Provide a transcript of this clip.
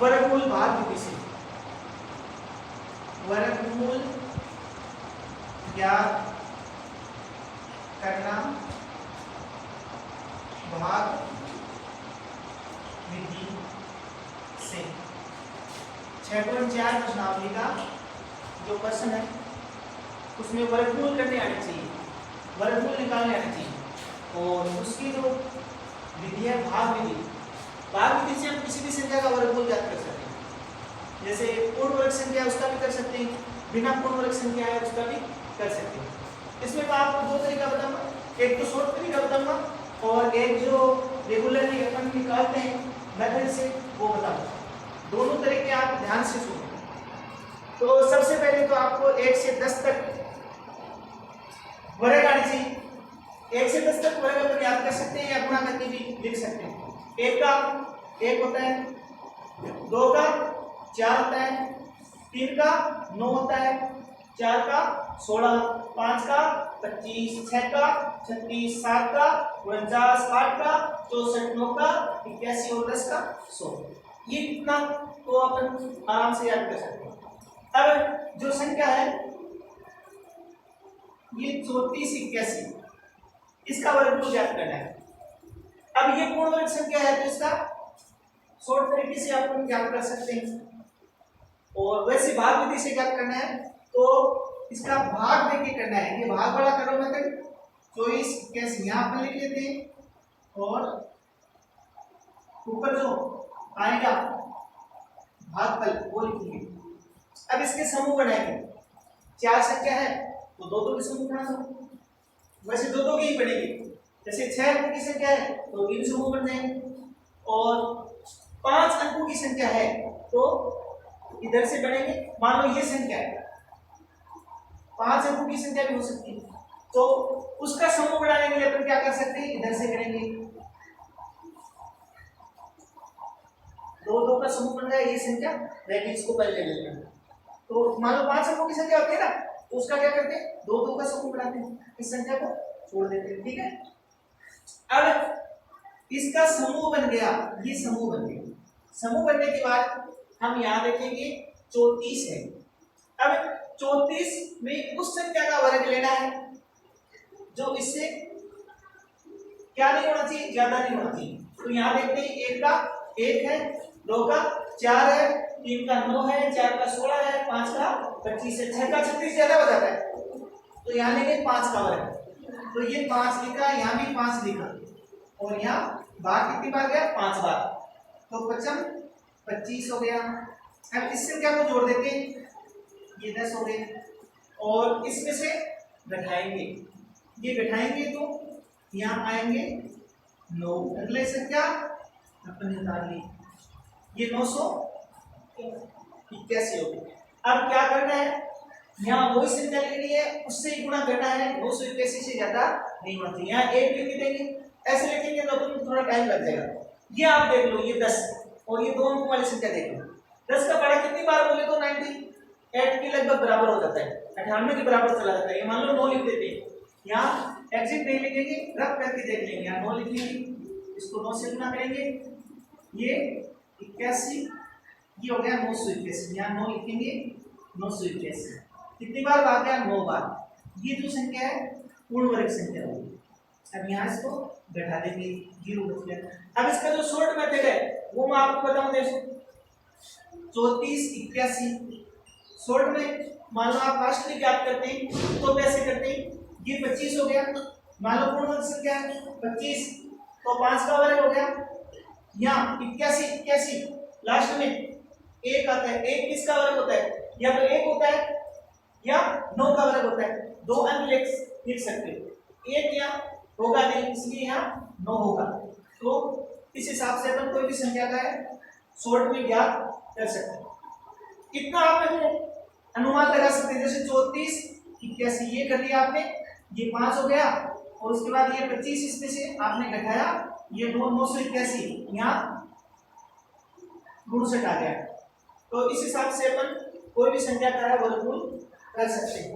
वर्गमूल भाग विधि से वर्गमूल ज्ञात करना भाग विधि से 6.4 प्रश्नावली का जो क्वेश्चन है उसमें वर्गमूल करने आने चाहिए, वर्गमूल निकालने आने चाहिए और उसकी जो विधि है भाग विधि, भाग विधि से हम किसी भी संख्या का वर्गमूल ज्ञात कर सकते हैं। जैसे पूर्ण वर्ग संख्या है उसका भी कर सकते हैं, बिना पूर्ण वर्ग संख्या है उसका भी कर सकते हैं। इसमें मैं आपको दो तरीका बताऊंगा, एक तो शॉर्ट तरीका बताऊंगा और एक जो रेगुलरली अपन निकालते हैं मेथड से वो बताऊंगा। दोनों तरीके आप ध्यान से सुनो। तो सबसे पहले तो आपको 1 से 10 तक वर्ग आनी चाहिए। 1 से 10 तक वर्ग अपन याद कर सकते हैं या गुणा करके भी लिख सकते हैं। 1 का 1 होता है, 2 का 4 होता है, 3 का 9 होता है, 4 का 16, 5 का 25, 6 का 36, 7 का 49, 8 का 64, 9 का 81 और 10 का 100। ये इतना तो अपन आराम से याद कर सकते हैं। अब जो संख्या है ये 34, 81, इसका वर्गमूल ज्ञात करना है। अब ये पूर्ण वर्ग संख्या है तो इसका शॉर्ट तरीके से अपन ज्ञात कर सकते हैं और वैसे भाग विधि से ज्ञात करना है तो इसका भाग देके करना है। ये भाग वाला करो मेथड 24, 81 यहाँ पर लिख लेते हैं और ऊपर जो आएगा भागफल वो लिखेंगे। अब इसके समूह बनाएंगे, 4 संख्या है तो 2 के समूह बना दो, वैसे 2 के ही बनेंगे। जैसे 6 अंकों की संख्या है तो 3 समूह बन जाएंगे और 5 अंकों की संख्या है तो इधर से बनेंगे। मान लो ये संख्या है, 5 अंकों की संख्या भी हो सकती है तो उसका समूह बनाने के लिए अपन क्या कर सकते हैं, इधर से करेंगे। 2 का समूह बन गया ये संख्या, लेकिन इसको पहले ले लेंगे। तो मान लो 5 अंकों की संख्या होती है ना तो उसका क्या करते हैं, 2 का समूह बनाते हैं, इस संख्या को छोड़ देते हैं। ठीक है, अब इसका समूह बन गया, ये समूह बन गया। समूह बनने के बाद हम यहाँ देखेंगे 34 है। अब 34 में उस संख्या का वर्ग लेना है जो इससे क्या नहीं होना चाहिए, ज्यादा नहीं होना चाहिए। तो यहाँ देखते हैं 1 का 1 है, 2 का 4 है, 3 का 9 है, 4 का 16 है, 5 का 25 है, 6 का 36 ज्यादा हो जाता है तो यहाँ लेंगे 5 का वर्ग। तो ये 5 लिखा, यहाँ भी 5 लिखा और यहाँ बार कितनी बार गया, 5 बार, तो 25 हो गया। अब इस संख्या को जोड़ देते हैं, ये 10 हो गए और इसमें से घटाएंगे, ये घटाएंगे तो यहाँ आएंगे 9। अगले संख्या अपन निकाल ली, ये 981 हो गई। अब क्या करना है, यहाँ वही संख्या लिखनी है, उससे ही गुणा करना है, 981 से ज्यादा नहीं होना चाहिए। यहाँ 1 लिख देंगे, ऐसे लिखेंगे तो अपन थोड़ा टाइम लग जाएगा। ये आप देख लो, ये 10 और ये 2 अंकों वाली संख्या देख लो। 10 का पढ़ा कितनी बार बोले तो 98 के लगभग बराबर हो जाता है, 98 के बराबर चला जाता है। ये मान लो 9 लिख देते हैं, यहाँ एग्जिट नहीं लिखेंगे, रफ करके देख लेंगे। यहाँ 9 लिखेंगे, इसको 9 से गुणा करेंगे, ये 81, ये हो गया 981। यहाँ 9 लिखेंगे, 981 कितनी बार भाग गया, 9 बार। ये जो संख्या है पूर्ण वर्ग संख्या होगी। अब यहाँ इसको बैठा देंगे, 0 बच गया। अब इसका जो शॉर्ट मेथड है वो मैं आपको बताऊं, देखो 34, 81 शॉर्ट में मान लो आप फास्टली ज्ञात करते हैं तो कैसे करते हैं, ये 25 हो गया, मान लो पूर्ण वर्ग संख्या है 25 तो 5 का वर्ग हो गया। यहाँ 81 लास्ट में 1 आता है, 1 किसका वर्ग होता है, या तो 1 होता है या 9 का वर्ग होता है। 2 अंक लिख सकते हो, 1 यहाँ होगा नहीं इसलिए यहाँ 9 होगा। तो इस हिसाब से अपन कोई भी संख्या का है शॉर्ट में ज्ञात कर सकते हैं। इतना आप अनुमान लगा सकते हैं, जैसे 34, 81 ये कर लिया आपने, ये 5 हो गया और उसके बाद ये 25 इसमें से आपने घटाया, ये 981 यहाँ गुणशक आ गया। तो इस हिसाब से अपन कोई भी संख्या का है वर्गमूल कर सकते हैं।